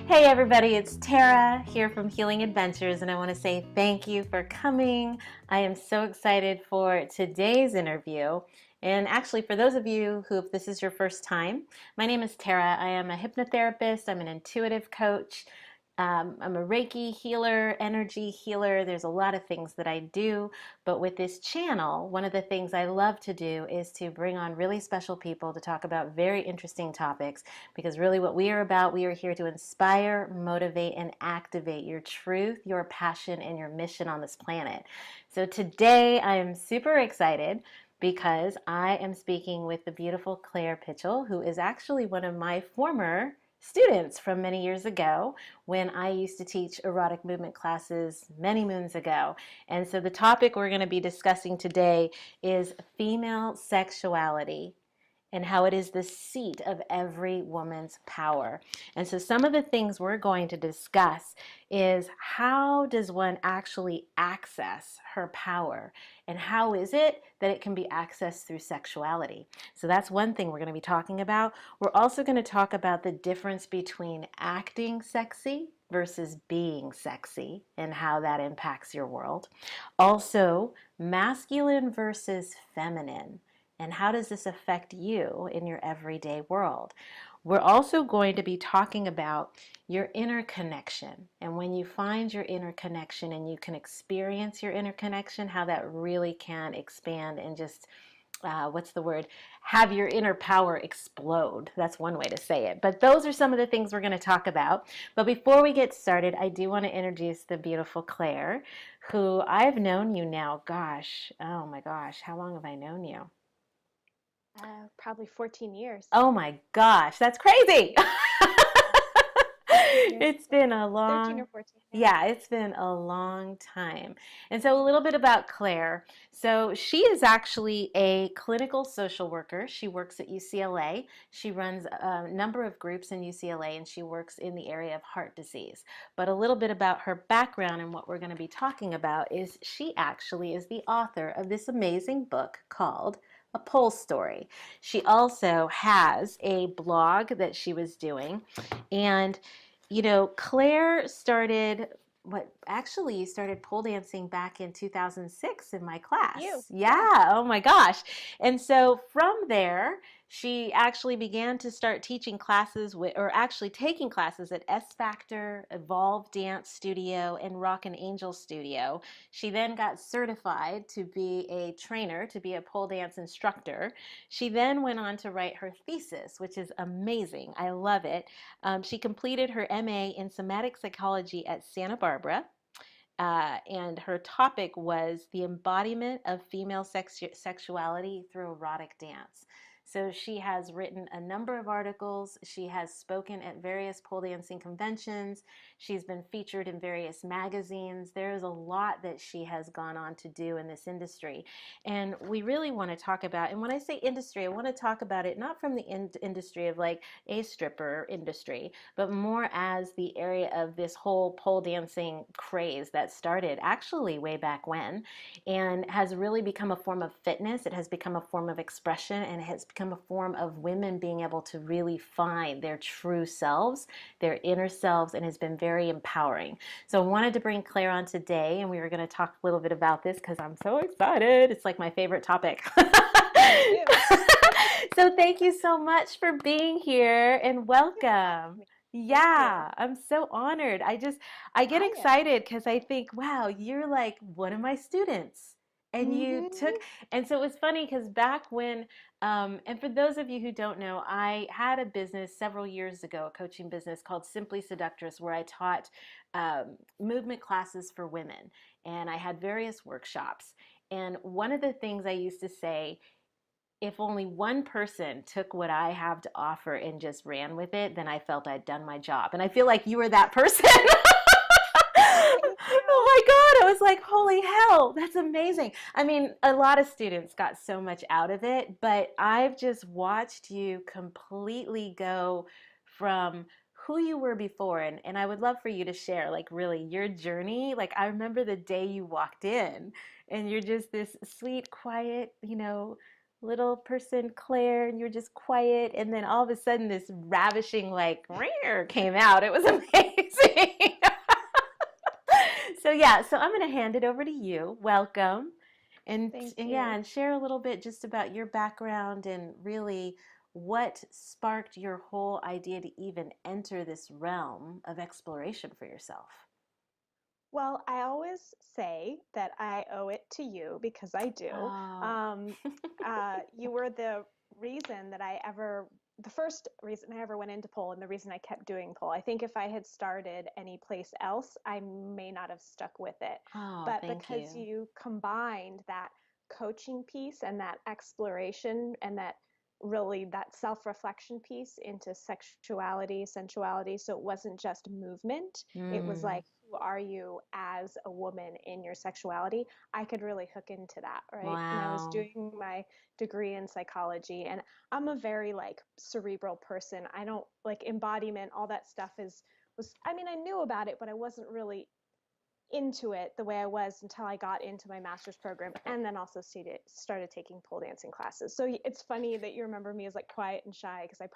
Hey everybody, it's Tara here from Healing Adventures, and I want to say thank you for coming. I am so excited for today's interview. And actually, for those of you who, if this is your first time, my name is Tara. I am a hypnotherapist, I'm an intuitive coach. I'm a Reiki healer, energy healer. There's a lot of things that I do, but with this channel, one of the things I love to do is to bring on really special people to talk about very interesting topics, because really what we are about, we are here to inspire, motivate, and activate your truth, your passion, and your mission on this planet. So today I am super excited because I am speaking with the beautiful Claire Pitchell, who is actually one of my former students from many years ago when I used to teach erotic movement classes many moons ago. And so the topic we're going to be discussing today is female sexuality and how it is the seat of every woman's power. And so some of the things we're going to discuss is how does one actually access her power, and how is it that it can be accessed through sexuality. So that's one thing we're going to be talking about. We're also going to talk about the difference between acting sexy versus being sexy and how that impacts your world. Also, masculine versus feminine, and how does this affect you in your everyday world? We're also going to be talking about your inner connection, and when you find your inner connection and you can experience your inner connection, how that really can expand and just what's the word? Have your inner power explode. That's one way to say it. But those are some of the things we're going to talk about. But before we get started, I do want to introduce the beautiful Claire, who I've known you now. Gosh, oh my gosh, how long have I known you? Probably 14 years. Oh my gosh, that's crazy. Yeah, 14 years. It's been a 13 long, or 14. Yeah. yeah, it's been a long time. And so a little bit about Claire. So she is actually a clinical social worker. She works at UCLA. She runs a number of groups in UCLA, and she works in the area of heart disease. But a little bit about her background and what we're going to be talking about is she actually is the author of this amazing book called A Pole Story. She also has a blog that she was doing, and Claire started what actually you started pole dancing back in 2006 in my You. class. Yeah. Yeah, oh my gosh. And so from there, she actually began to start teaching classes with, or actually taking classes at S Factor, Evolve Dance Studio, and Rock and Angel Studio. She then got certified to be a trainer, to be a pole dance instructor. She then went on to write her thesis, which is amazing. I love it. She completed her MA in somatic psychology at Santa Barbara. And her topic was the embodiment of female sexuality through erotic dance. So she has written a number of articles. She has spoken at various pole dancing conventions. She's been featured in various magazines. There's a lot that she has gone on to do in this industry. And we really want to talk about, and when I say industry, I want to talk about it not from the industry of like a stripper industry, but more as the area of this whole pole dancing craze that started actually way back when and has really become a form of fitness. It has become a form of expression, and it has become a form of women being able to really find their true selves, their inner selves, and has been very empowering. So I wanted to bring Claire on today, and we were going to talk a little bit about this because I'm so excited. It's like my favorite topic. Me too. So thank you so much for being here and Thank you for having welcome. me. Thank you. Yeah, I'm so honored. I get I am. excited because I think, wow, you're like one of my students. And you took, Hmm. and so it was funny because back when, and for those of you who don't know, I had a business several years ago, a coaching business called Simply Seductress, where I taught movement classes for women. And I had various workshops. And one of the things I used to say, if only one person took what I have to offer and just ran with it, then I felt I'd done my job. And I feel like you were that person. Thank Oh you. my God. I was like, holy hell, that's amazing. I mean, a lot of students got so much out of it, but I've just watched you completely go from who you were before. And I would love for you to share, like, really your journey. Like, I remember the day you walked in and you're just this sweet, quiet, little person Claire, and you're just quiet, and then all of a sudden this ravishing like "Rear" came out. It was amazing. So yeah, so I'm going to hand it over to you. Welcome. Thank And yeah, you. and share a little bit just about your background and really what sparked your whole idea to even enter this realm of exploration for yourself. Well, I always say that I owe it to you because I do. Oh. Um, you were the reason that the first reason I ever went into pole and the reason I kept doing pole. I think if I had started any place else, I may not have stuck with it. Oh, But thank because you. you combined that coaching piece and that exploration and that self-reflection piece into sexuality, sensuality, so it wasn't just movement, it was Mm, like, who are you as a woman in your sexuality? I could really hook into that, right? And I was wow. doing my degree in psychology, and I'm a very like cerebral person. I don't like embodiment, all that stuff I mean, I knew about it, but I wasn't really into it the way I was until I got into my master's program and then also started taking pole dancing classes. So it's funny that you remember me as like quiet and shy because I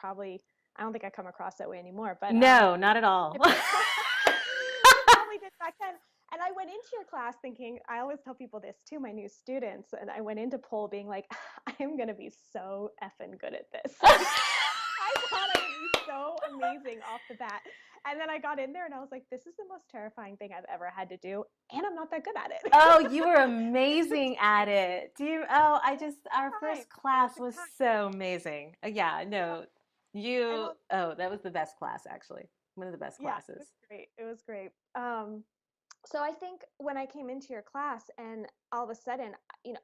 don't think I come across that way anymore, but No, not at all. I probably did back then. And I went into your class thinking, I always tell people this too, my new students, and I went into pole being like, I am going to be so effing good at this. Like, I thought I would be so amazing off the bat. And then I got in there and I was like, this is the most terrifying thing I've ever had to do. And I'm not that good at it. Oh, you were But it took amazing at time. it. I It just, took our time. first It class took was time. so amazing. Yeah, Yeah. no, And I'll, that was the best class, actually. One of the best yeah, it was classes. great. It was great. So I think when I came into your class and all of a sudden,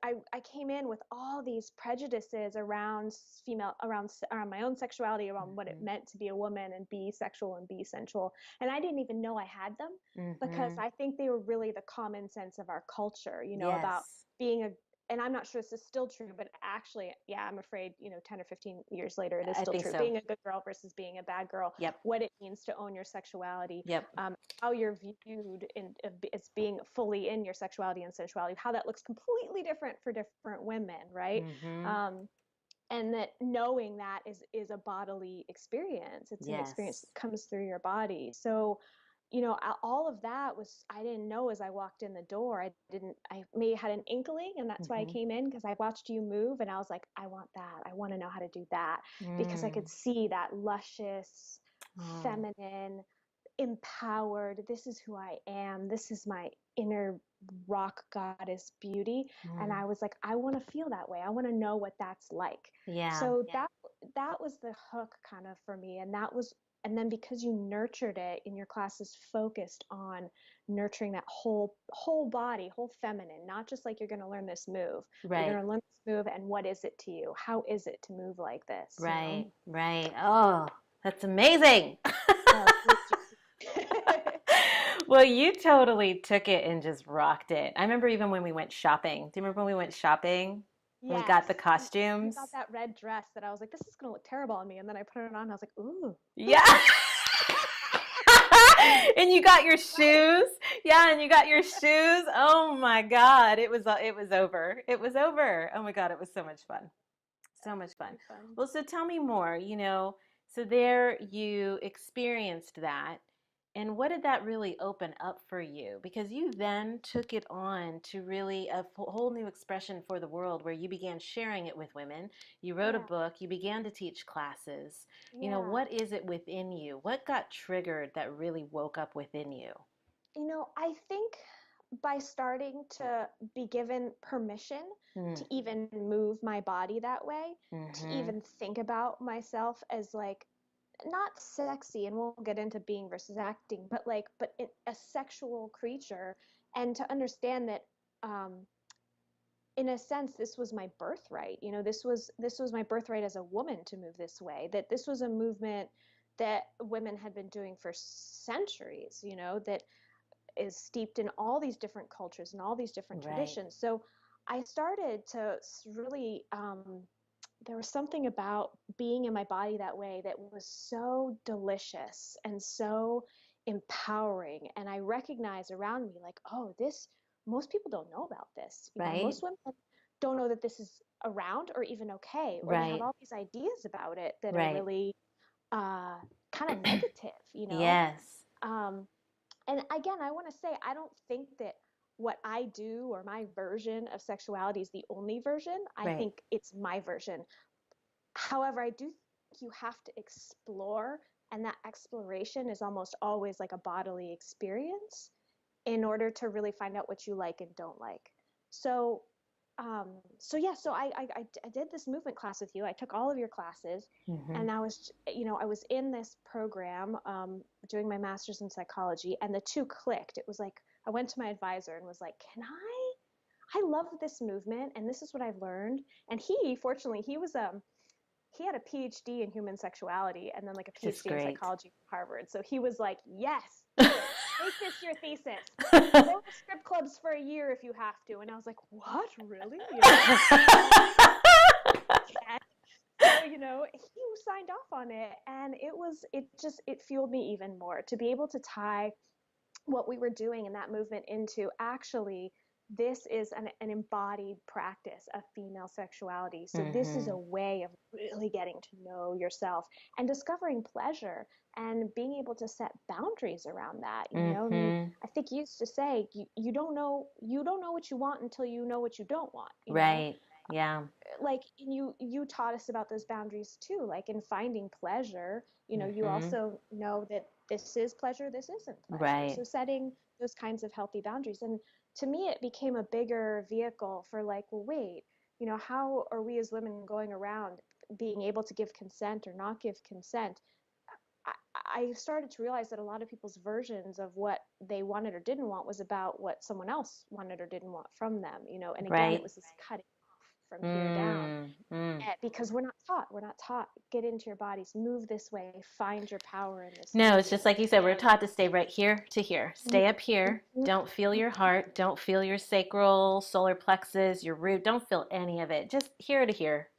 I came in with all these prejudices around my own sexuality, around what it Hmm. meant to be a woman and be sexual and be sensual. And I didn't even know I had them because Hmm. I think they were really the common sense of our culture, about Yes, being and I'm not sure this is still true, but actually, yeah, I'm afraid, 10 or 15 years later, it is I still think true. so. Being a good girl versus being a bad girl, Yep, what it means to own your sexuality, yep. how you're viewed as being fully in your sexuality and sensuality, how that looks completely different for different women, right? Hmm. Um, and that knowing that is a bodily experience. It's an experience Yes. that comes through your body. So, all of that was I didn't know as I walked in the door. I may had an inkling, and that's why I Hmm. came in because I watched you move, and I was like, I want that. I want to know how to do that because I Mm. could see that luscious, Oh. feminine, empowered, this is who I am, this is my inner rock goddess beauty. And Mm. I was like, I want to feel that way, I want to know what that's like. Yeah. So that was the hook kind of for me. And then because you nurtured it in your classes, focused on nurturing that whole body, whole feminine, not just like you're going to learn this move, but you're Right. going to learn this move, and what is it to you, how is it to move like this. Right. Right. Oh, that's amazing. Oh, thank you. Well, you totally took it and just rocked it. I remember even when we went shopping. Do you remember when we went shopping and we Yes. got the You got costumes? that red dress that I was like, this is gonna look terrible on me. And then I put it on and I was like, ooh. Yeah. And you got your shoes. Yeah, and you got your shoes. Oh my God. It was over. It was over. Oh my God, it was so much fun. So much fun. Really fun. Well, so tell me more, so there you experienced that. And what did that really open up for you? Because you then took it on to really a whole new expression for the world where you began sharing it with women. You wrote a Yeah. book, you began to teach classes. Yeah. What is it within you? What got triggered that really woke up within you? I think by starting to be given permission Mm. to even move my body that way, to Mm-hmm. even think about myself as like not sexy, and we'll get into being versus acting, but a sexual creature, and to understand that um, in a sense this was my birthright. This was my birthright as a woman to move this way, that this was a movement that women had been doing for centuries, that is steeped in all these different cultures and all these different Right. traditions. So I started to really there was something about being in my body that way that was so delicious and so empowering. And I recognize around me, like, oh, this, most people don't know about this. Right. Most women don't know that this is around or even okay, or they have Right. all these ideas about it that are Right. really kind of negative, you know? Yes. Um, and again, I want to say, I don't think that what I do or my version of sexuality is the only version. I Right. think it's my version. However, I do think you have to explore, and that exploration is almost always like a bodily experience in order to really find out what you like and don't like. So, so I did this movement class with you. I took all of your classes, Hmm. and I was in this program doing my master's in psychology, and the two clicked. It was like I went to my advisor and was like, "Can I love this movement, and this is what I've learned." And fortunately, he had a PhD in human sexuality and then like a Just PhD in great. psychology from Harvard. So he was like, yes, do it. Make this your thesis. Go to strip clubs for a year if you have to. And I was like, what? Really? Okay. So, he signed off on it. And it fueled me even more to be able to tie what we were doing in that movement into actually this is an embodied practice of female sexuality. So this is Hmm. a way of really getting to know yourself and discovering pleasure and being able to set boundaries around that. I mean, Hmm. I think you used to say you don't know what you want until you know what you don't want. Right. Yeah. Like you taught us about those boundaries too, like in finding pleasure. You Hmm. also know that this is pleasure, this isn't pleasure, Right. so setting those kinds of healthy boundaries. And to me it became a bigger vehicle for like, well, wait, how are we as women going around being able to give consent or not give consent? I started to realize that a lot of people's versions of what they wanted or didn't want was about what someone else wanted or didn't want from them. And again, it Right. was this cutting off from here down. Mm. Mm. Because we're not taught, get into your bodies, move this way, find your power in this No, it's just movement. like you said, we're taught to stay right here to here. Stay up here. Mhm. Don't feel your heart. Don't feel your sacral, solar plexus, your root. Don't feel any of it. Just here to here.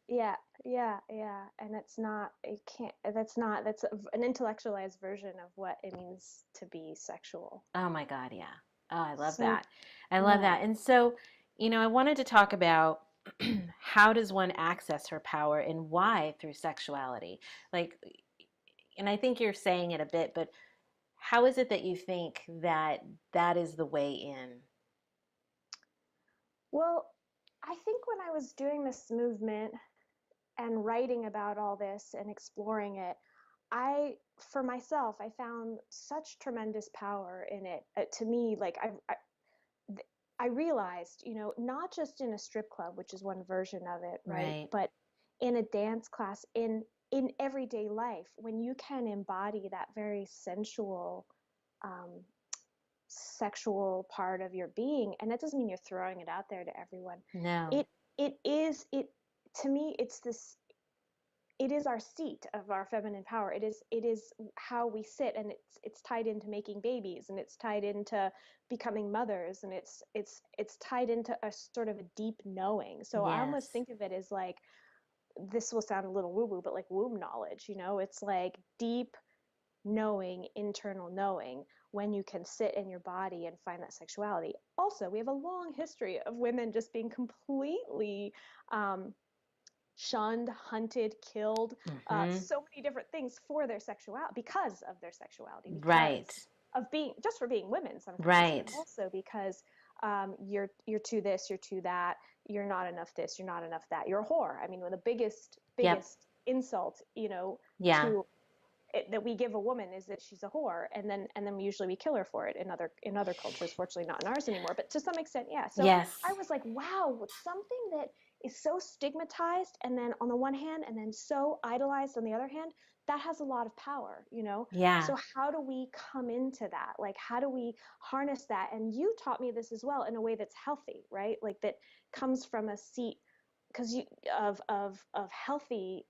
Yeah, yeah. And it's not, it can't, that's an intellectualized version of what it means to be sexual. Oh my God, yeah. Oh, I love So, that. I love yeah. that. And so, I wanted to talk about how does one access her power and why through sexuality? Like, and I think you're saying it a bit, but how is it that you think that that is the way in? Well, I think when I was doing this movement and writing about all this and exploring it, for myself, I found such tremendous power in it. To me, like I realized, not just in a strip club, which is one version of it, right? Right. But in a dance class, in everyday life, when you can embody that very sensual, um, sexual part of your being, and that doesn't mean you're throwing it out there to everyone. No. It it is it to me. It is our seat of our feminine power. It is how we sit, and it's tied into making babies, and it's tied into becoming mothers, and it's tied into a sort of a deep knowing. So I almost Yes. think of it as like, this will sound a little woo woo, but like womb knowledge. It's like deep knowing, internal knowing, when you can sit in your body and find that sexuality. Also, we have a long history of women just being completely um, shunned, hunted, killed, Hmm. so many different things for their sexuality, because of their sexuality, Right. because of being just for being women sometimes, and Right. also because you're too this, you're too that, you're not enough this, you're not enough that, you're a whore. I mean, one of the biggest Yep. biggest insult, Yeah. to that we give a woman is that she's a whore, and then usually we kill her for it in other cultures. Fortunately, not in ours anymore, but to some extent, yeah. So Yes. I was like, wow, something that is so stigmatized, and then on the one hand, and then so idolized on the other hand, that has a lot of power. Yeah. So how do we come into that? Like, how do we harness that? And you taught me this as well in a way that's healthy, right? Like, that comes from a seat, because you of healthy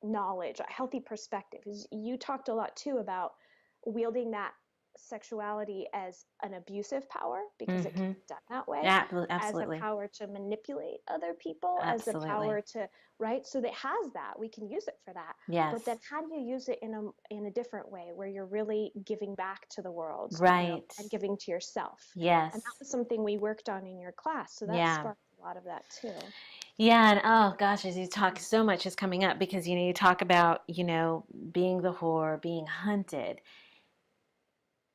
knowledge, a healthy perspective. You talked a lot too about wielding that sexuality as an abusive power, because it can Hmm. be done that way, Yeah, as a absolutely. power to manipulate other people, as a Absolutely. power to, right? So that has that, we can use it for that. But then Yes. how do you use it in a different way, where you're really giving back to the world, Right. and giving to yourself? And that Yes. was something we worked on in your class. So that Yeah. sparked a lot of that too. Yeah, and oh gosh, as you talk, so much is coming up because you talk about, being the whore, being hunted.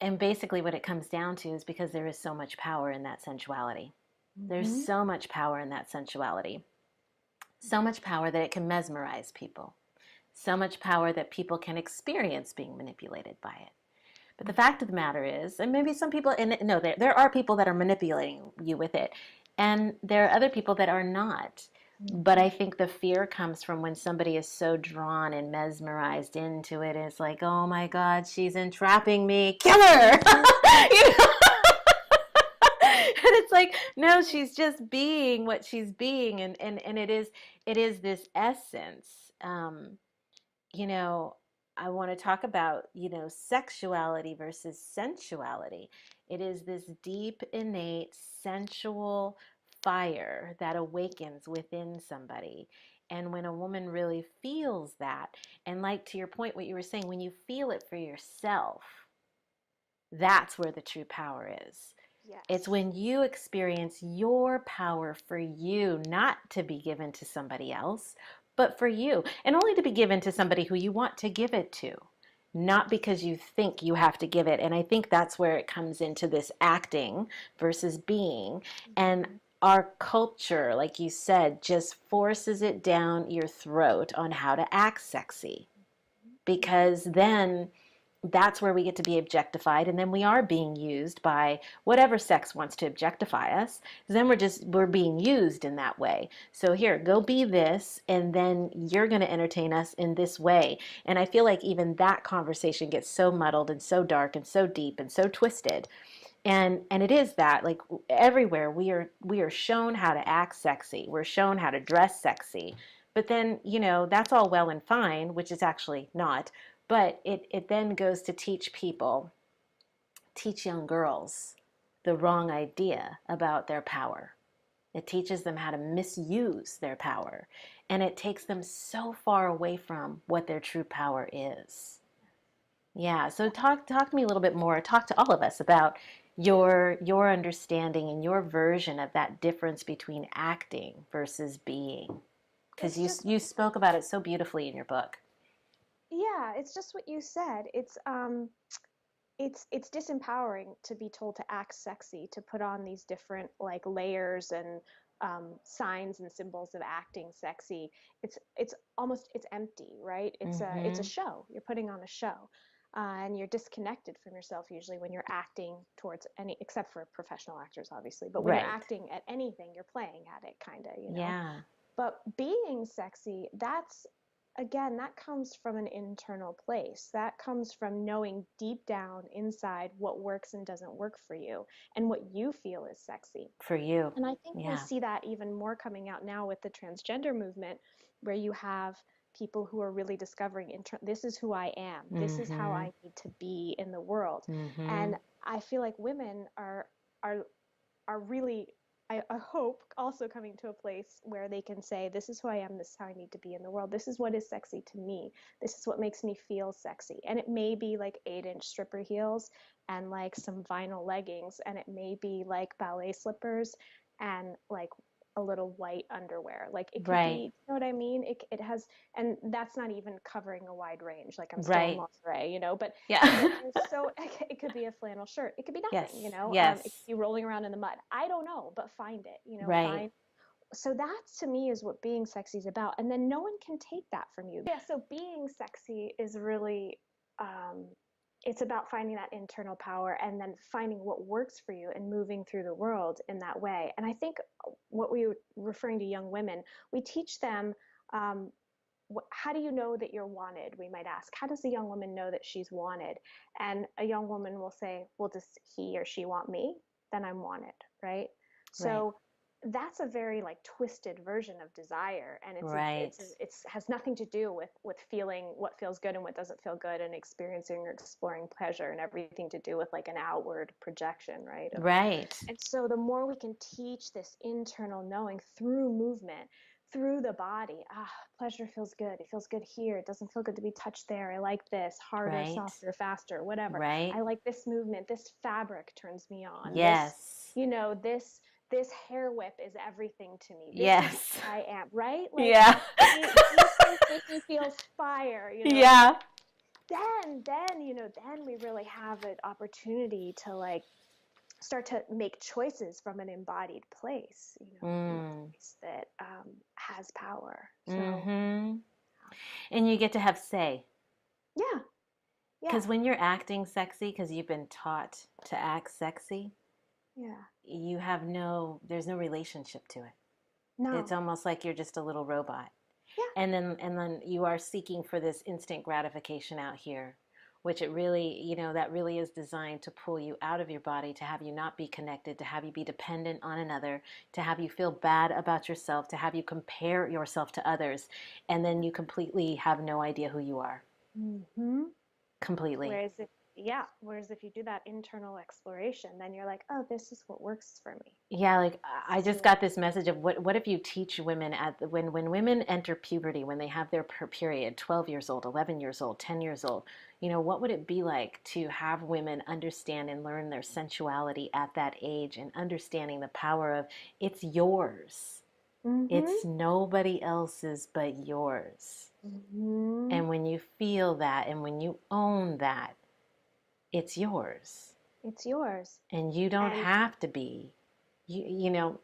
And basically what it comes down to is because there is so much power in that sensuality. There's Mm-hmm. so much power in that sensuality. So much power that it can mesmerize people. So much power that people can experience being manipulated by it. But the fact of the matter is, and maybe some people, and no, there are people that are manipulating you with it, and there are other people that are not. But I think the fear comes from when somebody is so drawn and mesmerized into it. It's like, oh my God, she's entrapping me, kill her! you know? And it's like, no, she's just being what she's being, and it is this essence. You know, I want to talk about, sexuality versus sensuality. It is this deep, innate, sensual fire that awakens within somebody. And when a woman really feels that, and like to your point, what you were saying, when you feel it for yourself, that's where the true power is. It's Yes. when you experience your power for you, not to be given to somebody else, but for you, and only to be given to somebody who you want to give it to, not because you think you have to give it. And I think that's where it comes into this acting versus being. And Mm-hmm. our culture, like you said, just forces it down your throat on how to act sexy, Mm-hmm. because then that's where we get to be objectified, and then we are being used by whatever sex wants to objectify us. Then we're being used in that way. So here, go be this, and then you're going to entertain us in this way. And I feel like even that conversation gets so muddled and so dark and so deep and so twisted. And it is that, like, everywhere we are shown how to act sexy, we're shown how to dress sexy, but then that's all well and fine, which is actually not. But it then goes to teach young girls the wrong idea about their power. It teaches them how to misuse their power, and it takes them so far away from what their true power is. Yeah, so talk to me a little bit more. Talk to all of us about your understanding and your version of that difference between acting versus being, because It's just you spoke about it so beautifully in your book. yeah, it's just what you said. It's disempowering to be told to act sexy, to put on these different like layers and signs and symbols of acting sexy. It's almost it's empty, right? It's a Mm-hmm. show. You're putting on a show, and you're disconnected from yourself usually when you're acting towards any, except for professional actors, obviously. But when you're Right. acting at anything, you're playing at it, kind of. Yeah. But being sexy, that's again, that comes from an internal place. That comes from knowing deep down inside what works and doesn't work for you and what you feel is sexy. For you. And I think we Yeah. see that even more coming out now with the transgender movement, where you have people who are really discovering this is who I am, this is how Mm-hmm. I need to be in the world. Mm-hmm. And I feel like women are really, I hope, also coming to a place where they can say, this is who I am, this is how I need to be in the world, this is what is sexy to me, this is what makes me feel sexy. And it may be like 8-inch stripper heels and like some vinyl leggings, and it may be like ballet slippers and like a little white underwear. Like it could Right. be, you know what I mean? It has, and that's not even covering a wide range. Like I'm still in Right. lingerie, but Yeah. there's so it could be a flannel shirt, it could be Yes. nothing, it Yes. could be rolling around in the mud. I don't know, but find it, Right. find. So that to me is what being sexy is about, and then no one can take that from you. Yeah, so being sexy is really it's about finding that internal power and then finding what works for you and moving through the world in that way. And I think what we were referring to young women, we teach them um, how do you know that you're wanted? We might ask, how does a young woman know that she's wanted? And a young woman will say, well, does he or she want me? Then I'm wanted, right? Right. So that's a very like twisted version of desire, and Right. it's has nothing to do with feeling what feels good and what doesn't feel good, and experiencing or exploring pleasure, and everything to do with like an outward projection, right? Right. And so the more we can teach this internal knowing through movement, through the body, pleasure feels good. It feels good here. It doesn't feel good to be touched there. I like this, harder, Right. softer, faster, whatever. Right. I like this movement. This fabric turns me on. Yes. This this hair whip is everything to me. This is Yes. who I am, right? Like Yeah. these things make me feel fire, Yeah. then we really have an opportunity to like start to make choices from an embodied place, from a Mm. place that has power. So Mm-hmm. And you get to have say. yeah, yeah, Because when you're acting sexy, because you've been taught to act sexy, yeah. there's no relationship to it. It's No, almost like you're just a little robot. yeah, And then you are seeking for this instant gratification out here, which it really, that really is designed to pull you out of your body, to have you not be connected, to have you be dependent on another, to have you feel bad about yourself, to have you compare yourself to others, and then you completely have no idea who you are. mm-hmm. Completely. Whereas if you do that internal exploration, then you're like, oh, this is what works for me. Yeah, like I This is just who I got this message of what if you teach women when women enter puberty, when they have their period, 12 years old, 11 years old, 10 years old, what would it be like to have women understand and learn their sensuality at that age, and understanding the power of it's yours. am. It's nobody else's but yours. Mm-hmm. And when you feel that and when you own that, it's yours. It's yours. And you don't And have to be. You know,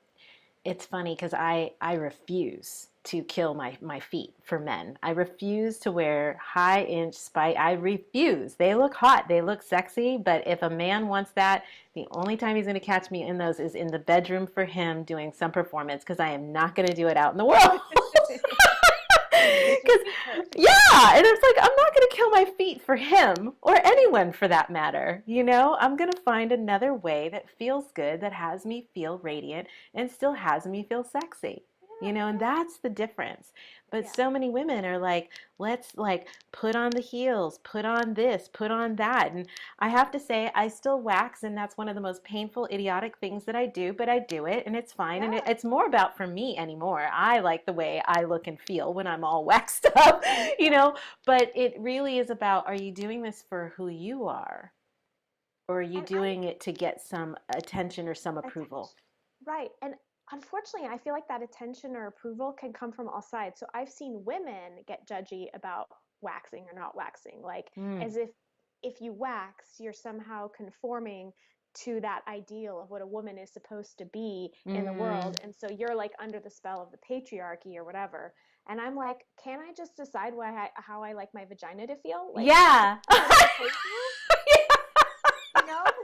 it's funny because I refuse to kill my feet for men. I refuse to wear high inch spike. I refuse. They look hot. They look sexy. But if a man wants that, the only time he's going to catch me in those is in the bedroom for him doing some performance, because I am not going to do it out in the world. Because, yeah, and it's like, I'm not going to kill my feet for him, or anyone for that matter. I'm going to find another way that feels good, that has me feel radiant and still has me feel sexy. And that's the difference. But yeah. so many women are like, let's like put on the heels, put on this, put on that. And I have to say, I still wax, and that's one of the most painful, idiotic things that I do, but I do it and it's fine. And Yeah. it's more about for me anymore. I like the way I look and feel when I'm all waxed up, but it really is about, are you doing this for who you are? Or are you And I doing it to get some attention or some approval? attention. Right. And unfortunately, I feel like that attention or approval can come from all sides. So I've seen women get judgy about waxing or not waxing, like Mm. as if you wax, you're somehow conforming to that ideal of what a woman is supposed to be in the Mm. world. And so you're like under the spell of the patriarchy or whatever. And I'm like, can I just decide how I like my vagina to feel? Like, Yeah. am I supposed to?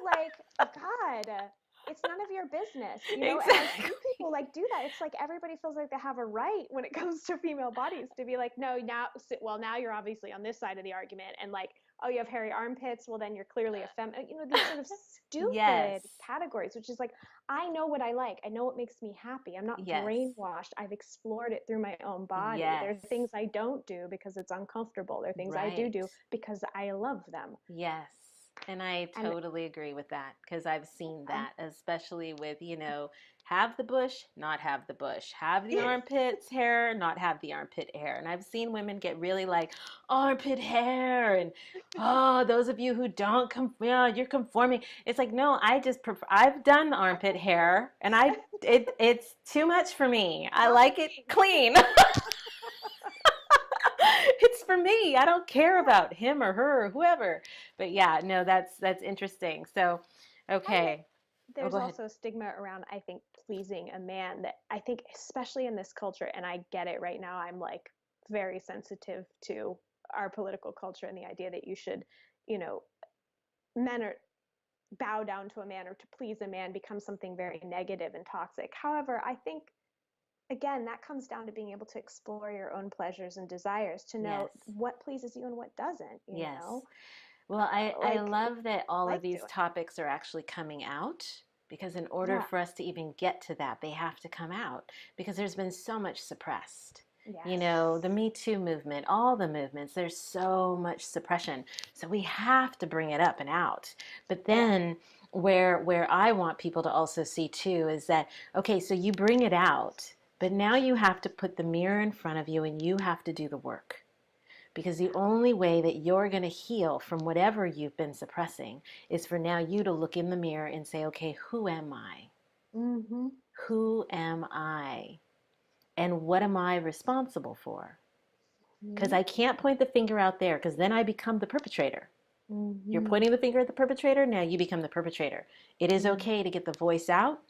Like, God, it's none of your business, And I see Exactly. people like do that. It's like everybody feels like they have a right when it comes to female bodies to be like, no, now you're obviously on this side of the argument, and like, oh, you have hairy armpits, well then you're clearly a femme. These sort of Yes. stupid categories, which is like, I know what I like. I know what makes me happy. I'm not Yes. brainwashed. I've explored it through my own body. There Yes. are things I don't do because it's uncomfortable. There are things I Right. do because I love them. Yes. And I And totally agree with that, because I've seen um, that, especially with, have the bush, not have the bush, have the armpits hair, not have the armpit hair. And I've seen women get really like, armpit hair, and oh, those of you who don't you're conforming. It's like, no, I just prefer, I've done the armpit hair, and it's too much for me. I not for like it me. clean. It's for me. I don't care about him or her or whoever. But yeah, no, that's interesting. So, And okay. Oh, there's go ahead. also a stigma around, I think, pleasing a man that I think, especially in this culture, and I get it right now, I'm like very sensitive to our political culture and the idea that you should, you know, men are bow down to a man or to please a man becomes something very negative and toxic. However, I think again that comes down to being able to explore your own pleasures and desires, to know Yes. what pleases you and what doesn't, Yes. Well, I like love that all of like these doing. topics are actually coming out, because in order Yeah. for us to even get to that, they have to come out, because there's been so much suppressed. Yes. The Me Too movement, all the movements, there's so much suppression. So we have to bring it up and out. But Yeah. then where I want people to also see too is that, okay, so you bring it out, but now you have to put the mirror in front of you and you have to do the work. Because the only way that you're going to heal from whatever you've been suppressing is for now you to look in the mirror and say, okay, who am I? Mm-hmm. who am I and what am I responsible for? Because Mhm. I can't point the finger out there because then I become the perpetrator. You're Mhm. pointing the finger at the perpetrator, now you become the perpetrator. It is Mhm. okay to get the voice out.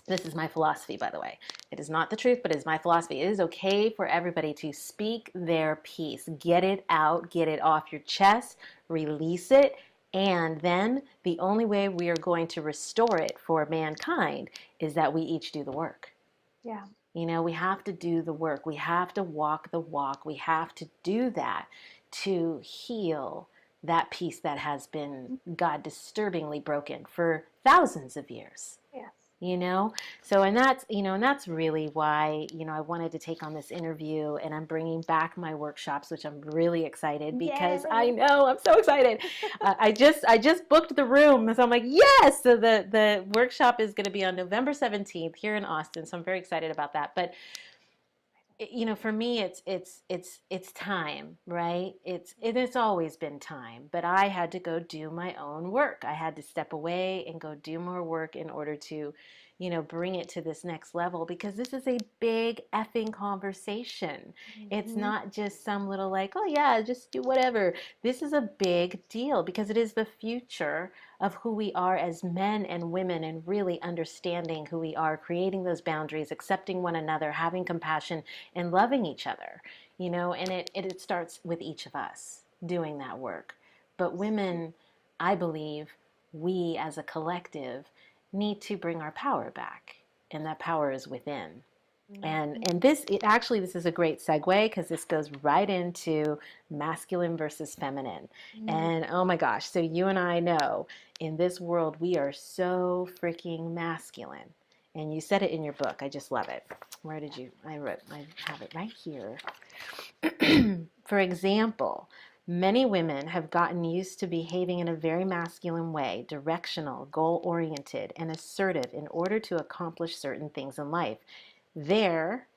This is my philosophy, by the way. It is not the truth, but it is my philosophy. It is okay for everybody to speak their piece. Get it out, get it off your chest, release it, and then the only way we are going to restore it for mankind is that we each do the work. Yeah. You know, we have to do the work. We have to walk the walk. We have to do that to heal that piece that has been, God, disturbingly broken for thousands of years. Yes. You know, so and that's really why I wanted to take on this interview, and I'm bringing back my workshops, which I'm really excited because I Yay. know I'm so excited. I just booked the room, so I'm like yes. So the workshop is going to be on November 17th here in Austin, so I'm very excited about that. But for me it's time, right? It's always been time, but I had to go do my own work. I had to step away and go do more work in order to bring it to this next level, because this is a big effing conversation. It's Mhm. not just some little like, oh yeah, just do whatever. This is a big deal because it is the future of who we are as men and women, and really understanding who we are, creating those boundaries, accepting one another, having compassion, and loving each other, and it starts with each of us doing that work. But women, I believe, we as a collective need to bring our power back, and that power is within. And this is a great segue because this goes right into masculine versus feminine. Mhm. And oh my gosh, so you and I know in this world we are so freaking masculine. And you said it in your book. I just love it. Where did you? I have it right here. For example, many women have gotten used to behaving in a very masculine way, directional, goal oriented, and assertive in order to accomplish certain things in life. There,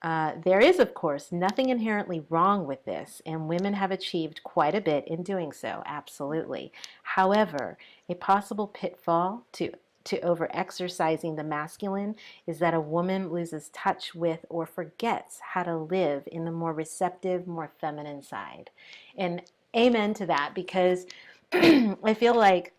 there is, of course, nothing inherently wrong with this, and women have achieved quite a bit in doing so, absolutely. However, a possible pitfall to over-exercising the masculine is that a woman loses touch with or forgets how to live in the more receptive, more feminine side. And amen to that, because I feel like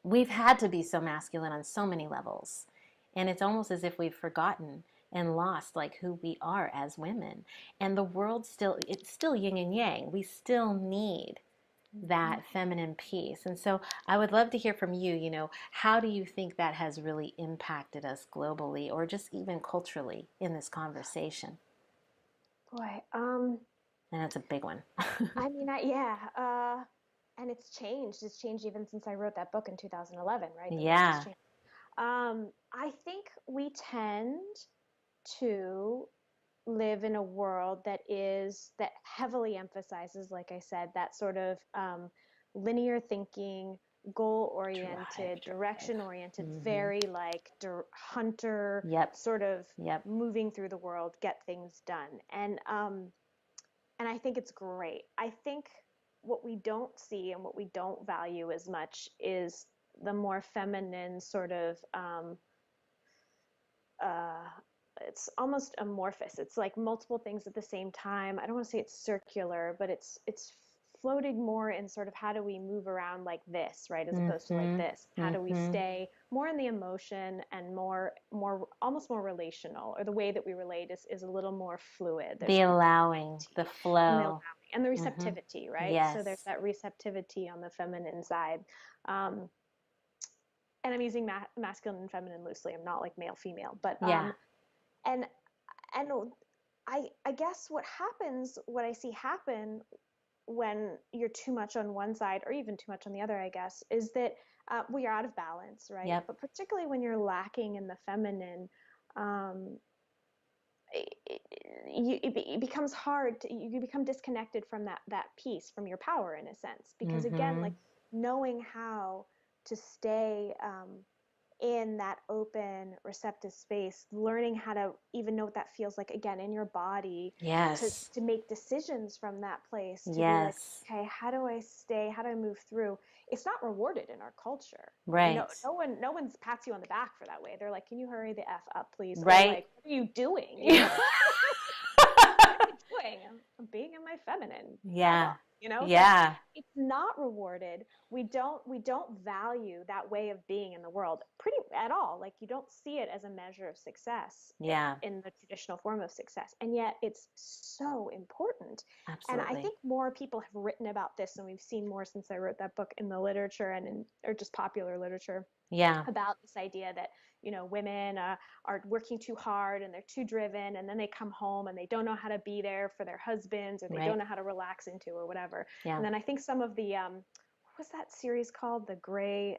we've had to be so masculine on so many levels. And it's almost as if we've forgotten and lost like who we are as women. And the world it's still yin and yang. We still need Mhm. that feminine piece. And so I would love to hear from you, how do you think that has really impacted us globally or just even culturally in this conversation? Boy, And that's a big one. I mean, yeah, and it's changed. It's changed even since I wrote that book in 2011, right? The world has Yeah. changed. I think we tend to live in a world that heavily emphasizes, like I said, that sort of linear thinking, goal Drive, oriented, drive. direction oriented, Mm-hmm. very like hunter Yep. sort of Yep. moving through the world, get things done. And I think it's great. I think what we don't see and what we don't value as much is the more feminine sort of uh, it's almost amorphous. It's like multiple things at the same time. I don't want to say it's circular, but it's floating more in sort of how do we move around like this, right, as opposed to like Mm-hmm. this. How do we Mm-hmm. stay more in the emotion and more almost more relational, or the way that we relate is a little more fluid. There's The more allowing, the fluidity and the flow. allowing and the Mm-hmm. receptivity, right? So there's Yes. that receptivity on the feminine side. Um, and I'm using masculine and feminine loosely. I'm not like male female, but Yeah. and and I guess what I see happen when you're too much on one side or even too much on the other, I guess, is that we are out of balance, right? Yep. But particularly when you're lacking in the feminine, um, it becomes hard you become disconnected from that piece, from your power, in a sense, because again, Mm-hmm. like knowing how to stay in that open, receptive space, learning how to even know what that feels like again in your body, to Yes. make decisions from that place, to be like, Yes. okay, how do I stay? How do I move through? It's not rewarded in our culture. Like Right. no one's pats you on the back for that way. They're like, can you hurry the F up, please? Or Right. like, what are you doing? You know? Yeah. What am I doing? I'm being in my feminine. Yeah. So Yeah. it's not rewarded. We don't value that way of being in the world pretty at all. Like you don't see it as a measure of success Yeah. in the traditional form of success. And yet it's so important. And I Absolutely. think more people have written about this, and we've seen more since I wrote that book in the literature or just popular literature Yeah. about this idea that women are working too hard and they're too driven, and then they come home and they don't know how to be there for their husbands, or they Right. don't know how to relax into or whatever. Yeah. And then I think some of the what was that series called, the gray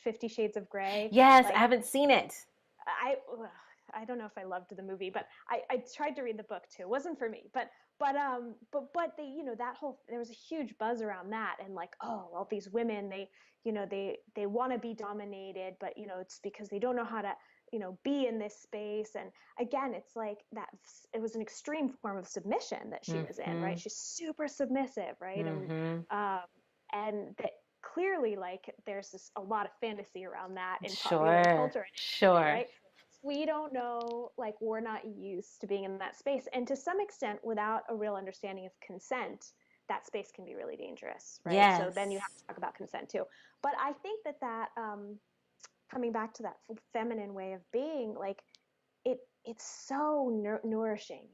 50 Shades of Gray, Yes, I like haven't seen it. I I don't know if I loved the movie, but I tried to read the book too. It wasn't for me, but they, that whole, there was a huge buzz around that, and like, oh, all these women, they want to be dominated, but it's because they don't know how to be in this space. And again, it's like that, it was an extreme form of submission that she was in, right? Mm-hmm. She's super submissive, right? Mm-hmm. Um and that clearly, like, there's a lot of fantasy around that in popular Sure. culture and entertainment, Sure. right? We don't know, like, we're not used to being in that space, and to some extent, without a real understanding of consent, that space can be really dangerous, right? So then you Yes. have to talk about consent too. But I think that coming back to that feminine way of being, like, it's so nourishing.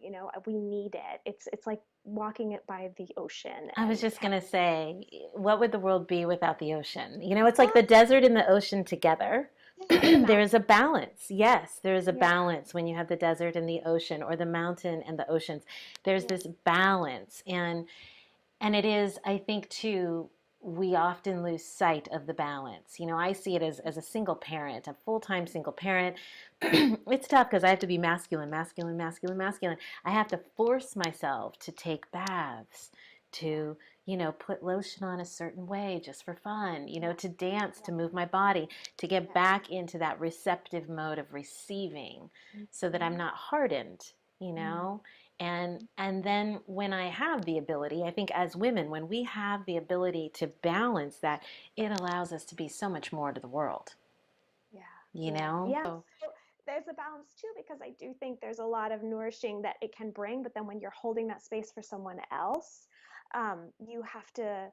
We need it. It's like walking it by the ocean I was and just gonna say, what would the world be without the ocean? It's like yeah, the desert and the ocean together. yeah, or the There is a mountain. balance. Yes, there is a Yeah, balance when you have the desert and the ocean, or the mountain and the oceans. There's yeah, this balance, and it is, I think, too, we often lose sight of the balance. I see it as a single parent, a full-time single parent. It's tough because I have to be masculine, masculine, masculine, masculine. I have to force myself to take baths, yeah, to, put lotion on a certain way just for fun, yeah, to dance, yeah, to move my body, to get yes. back into that receptive mode of receiving so that I'm Mhm. not hardened, you Mm. know? And then when I have the ability, I think as women, when we have the ability to balance that, it allows us to be so much more to the world, Yeah, you yeah, know? yeah. So, So there's a balance too, because I do think there's a lot of nourishing that it can bring, but then when you're holding that space for someone else, you have to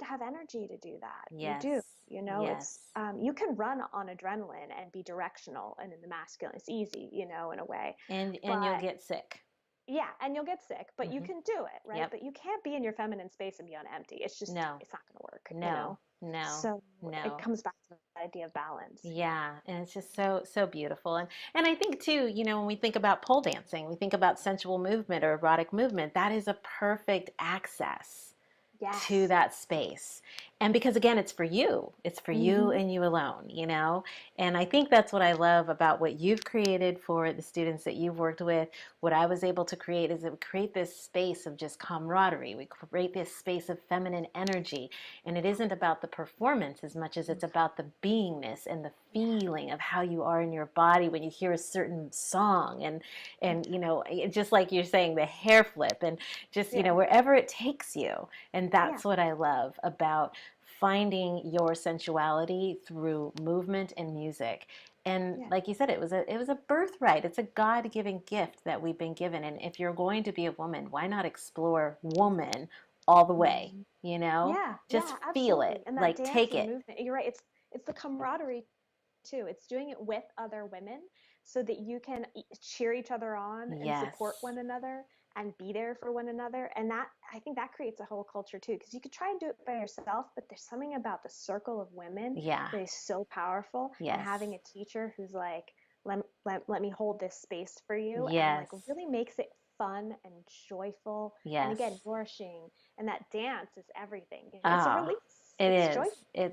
have energy to do that. You do. yes, It's yes. you can run on adrenaline and be directional, and in the masculine, it's easy, in a way. And you'll But get sick. yeah, and you'll get sick, but you Hmm. can do it, right? Yep. But you can't be in your feminine space and be on empty. No, It's not going to work. no, no, So it no. comes back to the idea of balance. Yeah, and it's just so beautiful. And I think too, when we think about pole dancing, we think about sensual movement or erotic movement. That is a perfect access to Yes. that space. And because again, it's for you Hmm. and you alone. And I think that's what I love about what you've created for the students that you've worked with. What I was able to create is that we create this space of just camaraderie. We create this space of feminine energy. And it isn't about the performance as much as it's about the beingness and the Yeah. feeling of how you are in your body when you hear a certain song. And just like you're saying, the hair flip, and just Yeah. wherever it takes you. And Yeah. that's what I love about finding your sensuality through movement and music. And Yeah. like you said, it was a birthright. It's a God-given gift that we've been given. And if you're going to be a woman, why not explore woman all the way? Mhm. Yeah. Just Yeah. feel Absolutely. it. And that Like dance take and it. movement. You're right. It's the camaraderie too. It's doing it with other women so that you can cheer each other on and support Yes. one another and be there for one another. And that, I think, that creates a whole culture too, because you could try and do it by yourself, but there's something about the circle of women Yeah. that is so powerful. And Yes. having a teacher who's like, let me hold this space for you, and like Yes. really makes it fun and joyful, and Yes. again, nourishing. And that dance is everything. It's a Ah, release. it It's is. joyful. Yeah.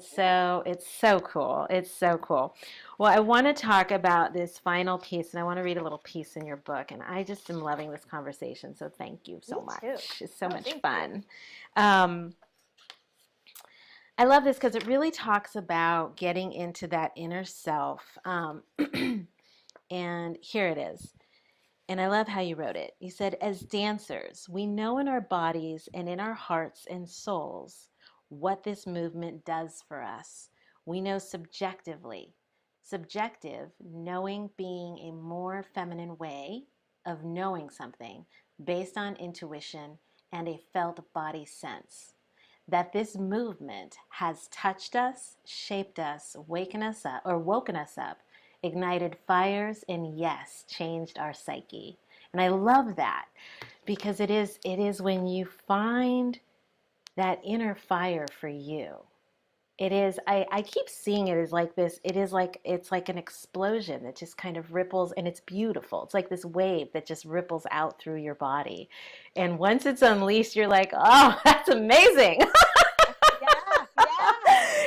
It's so cool. It's so cool. Well, I want to talk about this final piece, and I want to read a little piece in your book. And I just am loving this conversation. So thank you so Me too. much. It's so Oh, much thank you. fun. Um, I love this because it really talks about getting into that inner self. And here it is. And I love how you wrote it. You said, as dancers, we know in our bodies and in our hearts and souls what this movement does for us. We know subjectively. Subjective, knowing being a more feminine way of knowing something based on intuition and a felt body sense. That this movement has touched us, shaped us, woken us up, ignited fires, and yes, changed our psyche. And I love that because it is when you find that inner fire for you. It is, I keep seeing it as like this, it's like an explosion that just kind of ripples and it's beautiful. It's like this wave that just ripples out through your body. And once it's unleashed, you're like, oh, that's amazing. Yeah, yeah.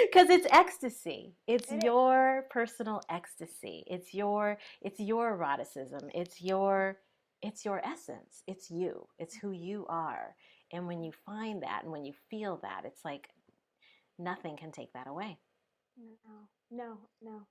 Because it's ecstasy. It's It is. your personal ecstasy. It's your eroticism. It's your essence. It's you. It's who you are. And when you find that and when you feel that, it's like nothing can take that away. No, no, no.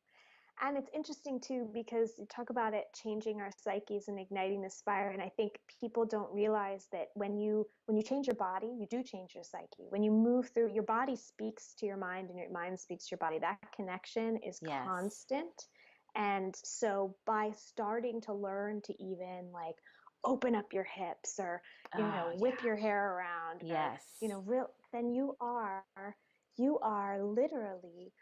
And it's interesting too because you talk about it changing our psyches and igniting this fire. And I think people don't realize that when you change your body, you do change your psyche. When you move through, your body speaks to your mind and your mind speaks to your body. That connection is Yes. constant. And so by starting to learn to even like open up your hips or, Oh, whip yeah. your hair around or, Yes. then you are literally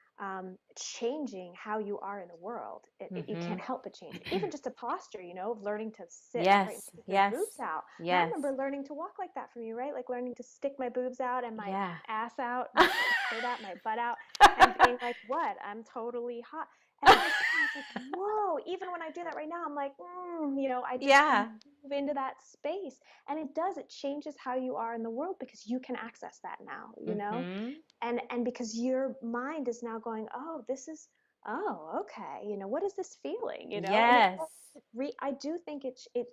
changing how you are in the world. You Mm-hmm. can't help but change it. Even just a posture, of learning to sit upright and Yes. stick your boobs Yes. out. And I Yes. remember learning to walk like that from you, right? Like learning to stick my boobs out and my Yeah. ass out, my skirt out, my butt out, and being like, what? I'm totally hot. And all of a sudden I was like, whoa, even when I do that right now, I'm like, I just Yeah. move into that space. And it changes how you are in the world because you can access that now. Mm-hmm. And because your mind is now going, oh, okay, what is this feeling, and Yes. I do think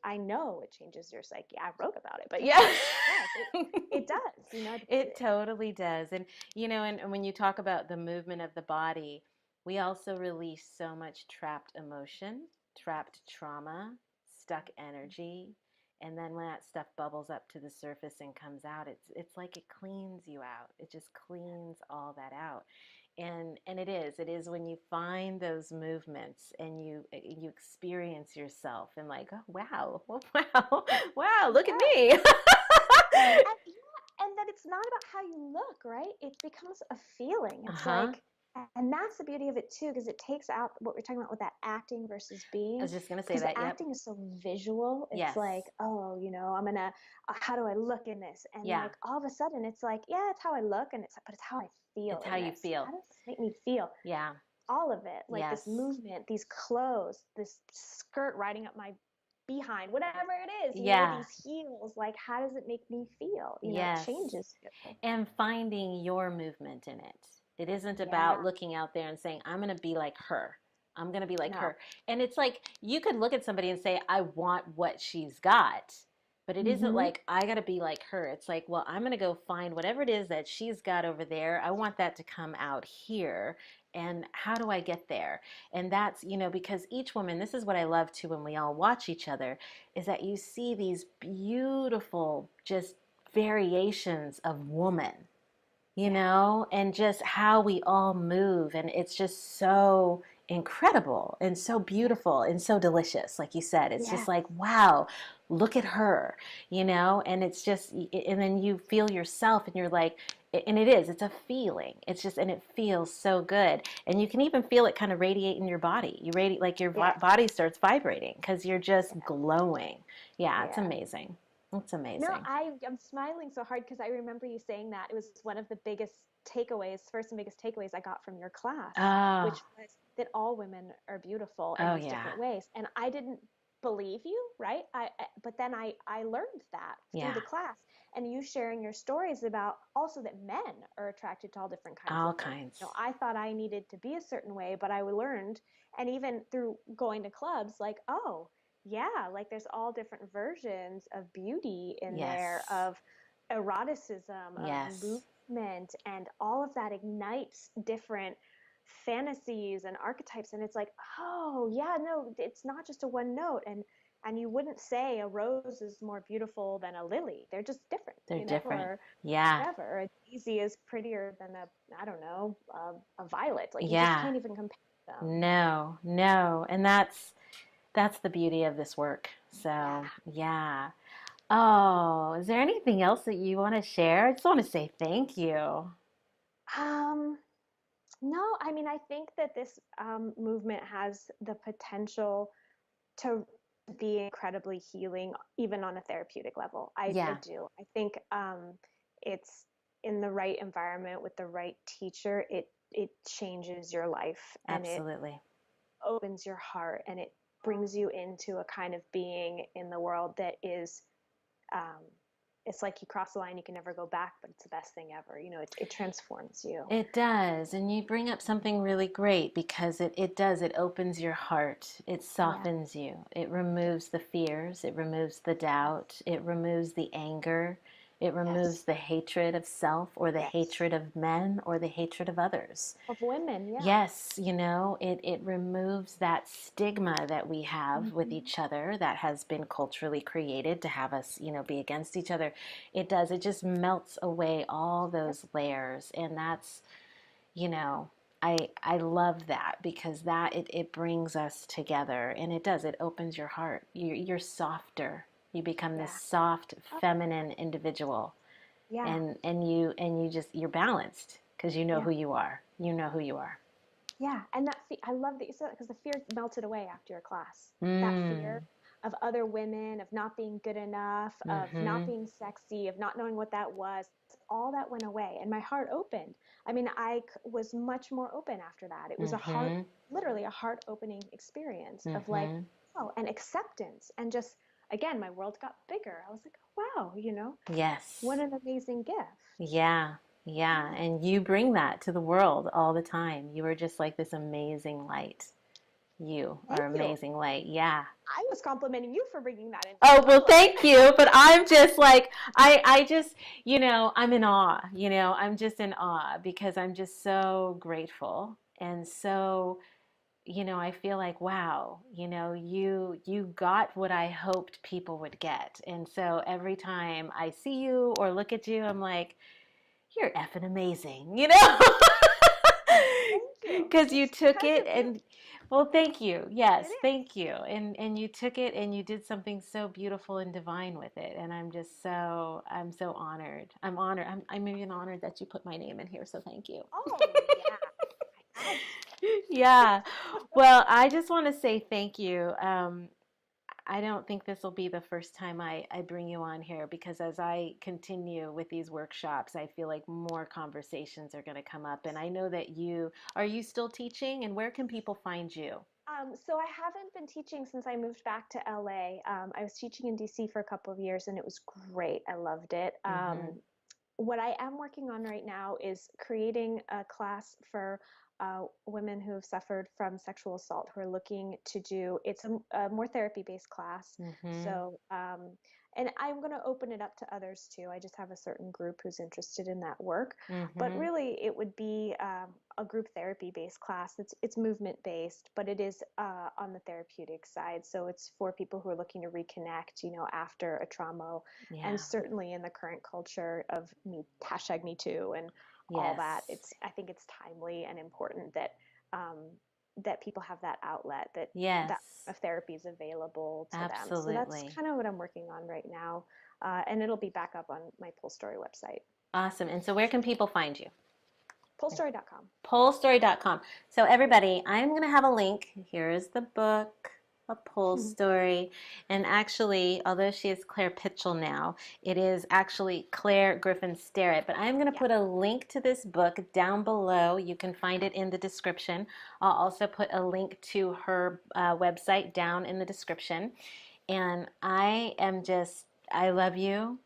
I know it changes your psyche. I wrote about it, but Yeah. yes, yes, it does. It totally does. And and when you talk about the movement of the body, we also release so much trapped emotion, trapped trauma, stuck energy. And then when that stuff bubbles up to the surface and comes out, it's like it cleans you out. It just cleans all that out. And it is when you find those movements and you experience yourself and like, oh, wow, wow, wow, look at yes. me. And that it's not about how you look, right? It becomes a feeling. It's Uh-huh. like, and that's the beauty of it too, because it takes out what we're talking about with that acting versus I being. was just gonna say Because the that. Yep. acting is so visual. It's Yes. like, oh, I'm gonna, how do I look in this? And Yeah. like all of a sudden, it's like, yeah, it's how I look, but it's how I feel It's how in you this. feel. How does this make me feel? Yeah. All of it, like this Yes. movement, these clothes, this skirt riding up my behind, whatever it is, Yeah. these heels, like how does it make me feel? It Yes. changes you. And finding your movement in it. It isn't Yeah, about looking out there and saying, I'm going to be like her. I'm going to be like no. her. And it's like you could look at somebody and say, I want what she's got. But it isn't Mm-hmm. like, I got to be like her. It's like, well, I'm going to go find whatever it is that she's got over there. I want that to come out here. And how do I get there? And that's, because each woman, this is what I love too when we all watch each other, is that you see these beautiful, just variations of woman, Yeah. and just how we all move. And it's just so incredible and so beautiful and so delicious. Like you said, it's just Yes. like, wow, look at her, and it's just, and then you feel yourself and you're like, and it's a feeling. It's just, and it feels so good. And you can even feel it kind of radiate in your body. You radiate, like your Yes. body starts vibrating because you're just Yeah. glowing. Yeah, it's Yeah. amazing. It's No, amazing. I'm smiling so hard because I remember you saying that. It was one of the first and biggest takeaways I got from your class, Oh, which was that all women are beautiful in oh these yeah. different ways. And I didn't believe you, right? But then I learned that through Yeah. the class and you sharing your stories about also that men are attracted to all different kinds of All women. kinds. I thought I needed to be a certain way, but I learned, and even through going to clubs, like, oh, yeah, like there's all different versions of beauty in Yes. there, of eroticism, of Yes. movement and all of that ignites different fantasies and archetypes, and it's like, oh yeah, no, it's not just a one note. And you wouldn't say a rose is more beautiful than a lily. They're just different, They're you know, different. or Yeah. whatever. A daisy is prettier than I don't know, a violet. Like, you just Yeah. can't even compare them. No, no. And that's the beauty of this work. Yeah. So, yeah. Oh, is there anything else that you want to share? I just want to say thank you. Um, no, I mean, I think that this movement has the potential to be incredibly healing, even on a therapeutic level. I Yeah, do. I think it's in the right environment with the right teacher, it changes your life, and it absolutely. opens your heart, and it brings you into a kind of being in the world that is um, it's like you cross the line, you can never go back, but it's the best thing ever. You know, it transforms you. It does. And you bring up something really great because it does. It opens your heart. It Yeah. softens you. It removes the fears. It removes the doubt. It removes the anger. It removes Yes. the hatred of self or the Yes. hatred of men or the hatred of others. Of women, yeah. Yes, it removes that stigma that we have with Mm-hmm. each other that has been culturally created to have us, be against each other. It does. It just melts away all Yep. those layers. And that's, you know, I love that because it brings us together and it does. It opens your heart. You're softer. You become this Yeah. soft, Oh, feminine individual yeah. and you just you're balanced because you know Yeah. who you are. You know who you are. Yeah. And I love that you said that, because the fear melted away after your class. That fear Mm. of other women, of not being good enough, of not Mm-hmm. being sexy, of not knowing what that was, all that went away. And my heart opened. I mean, was much more open after that. It was Mm-hmm. literally a heart opening experience of like, Mm-hmm. oh, and acceptance. And just, again, my world got bigger. I was like, wow, what Yes. an amazing gift. Yeah. Yeah. Yeah. And you bring that to the world all the time. You are just like this amazing light. You Thank are you. amazing light. Yeah. I was complimenting you for bringing that into the Oh, well, world. thank you. But I'm just like, I just, I'm in awe. I'm just in awe because I'm just so grateful and so, I feel like, wow, you got what I hoped people would get. And so every time I see you or look at you, I'm like, you're effing amazing, Thank you. because you It's took because it of you. and well, thank you. It Yes, is. thank you. And you took it and you did something so beautiful and divine with it. And I'm so honored. I'm honored. I'm even honored that you put my name in here. So thank you. Oh, yeah. I had Yeah. Well, I just want to say thank you. I don't think this will be the first time I bring you on here because as I continue with these workshops, I feel like more conversations are going to come up. And I know that are you still teaching and where can people find you? So I haven't been teaching since I moved back to LA. I was teaching in DC for a couple of years and it was great. I loved it. Mm-hmm. What I am working on right now is creating a class for women who have suffered from sexual assault who are looking to do it's a more therapy based class. Mm-hmm. So, and I'm going to open it up to others too. I just have a certain group who's interested in that work, but Mm-hmm. really it would be a group therapy based class. It's movement based, but it is on the therapeutic side. So it's for people who are looking to reconnect, after a trauma, and Yeah. certainly in the current culture of #Me Too and all Yes. that, I think it's timely and important that um, that people have that outlet, that Yes. of therapy is available to them. So that's Absolutely. kind of what I'm working on right now, and it'll be back up on my Pull Story website, Awesome. And so where can people find you? pullstory.com. Pollstory.com. So everybody, I'm going to have a link. Here's the book, A Poll Story. And actually, although she is Claire Pitchell now, it is actually Claire Griffin Starrett. But I'm going to Yeah. put a link to this book down below. You can find it in the description. I'll also put a link to her website down in the description. And I love you.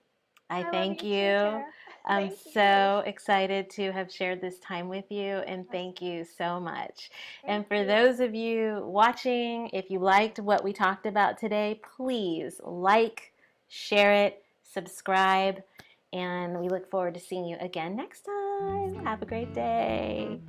I I love thank you too, you. Tara. I'm Thank you. so excited to have shared this time with you, and Yes. thank you so much. Thank And for you. those of you watching, if you liked what we talked about today, please like, share it, subscribe, And we look forward to seeing you again next time. Have a great day.